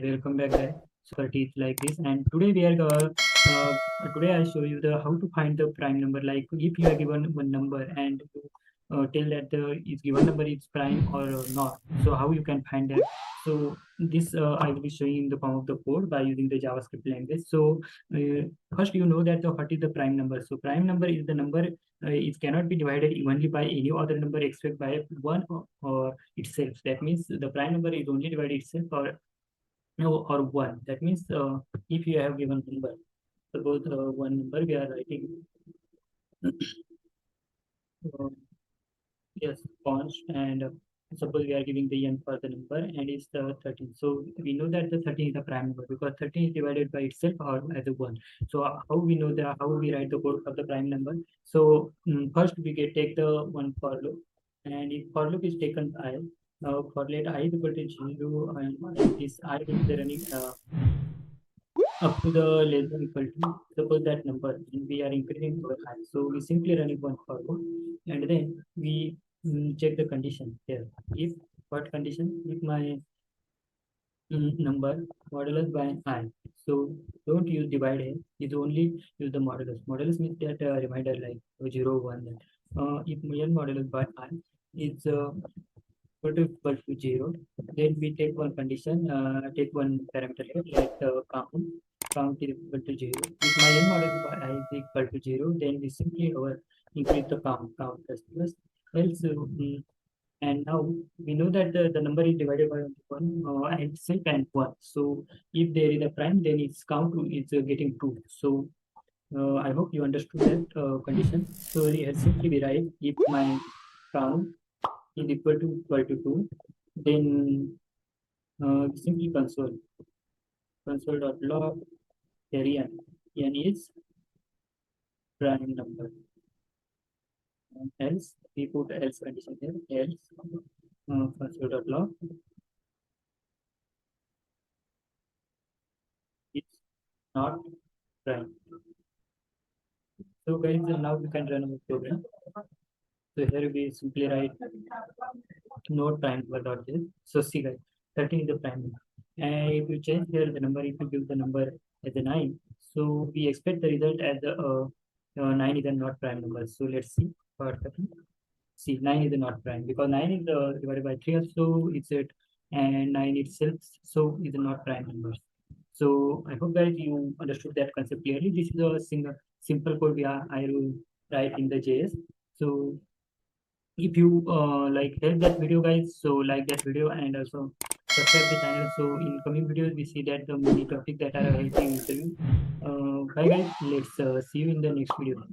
Welcome back guys. So 30 is like this, and today we are today I'll show you the how to find the prime number. Like if you are given one number and you tell that the is given number is prime or not, so how you can find that. So this I will be showing in the form of the code by using the JavaScript language. So first you know that what is the prime number. So prime number is the number it cannot be divided evenly by any other number except by one or itself. That means the prime number is only divided itself or no, or one. That means if you have given number, suppose one number we are writing, uh, yes, const, and suppose we are giving the n for the number and it's the 13. So we know that the 13 is the prime number because 13 is divided by itself or as a one. So how we know that, how we write the code of the prime number. So first we get take the one for loop, and if for loop is taken I, for let I is equal to 0, and this I will be running up to the less than equal to suppose that number, and we are increasing our I. So we simply run it one for loop, and then we check the condition here. If what condition? If my number modulus by I. So don't use divide here. It only use the modulus. Modulus means that reminder like 0, 1. If n modulus by I is equal to 0, then we take one condition, take one parameter here, like count. Count is equal to 0. If my n modulus by I is equal to 0, then we simply increase the count plus else. And now we know that the number is divided by only one and itself and one. So if there is a prime, then its count is getting 2. So I hope you understood that condition. So here simply we write if my count is equal to 2, then simply console.log here n is prime number. And else we put else condition here, else console.log is not prime. So guys, now we can run our program. So here we simply write node prime number dot this. So see guys, 13 is the prime number. And if you change here the number, if you give the number as a 9, so we expect the result as the 9 is a not prime number. So let's see for 13. See, 9 is a not prime because 9 is divided by 3 so it's it, and 9 itself so is a not prime number. So I hope that you understood that concept clearly. This is a simple code I will write in the JS. So if you like help that video guys, so like that video and also subscribe the channel. So in coming videos we see that the many topics that are helping you. Bye guys, let's see you in the next video.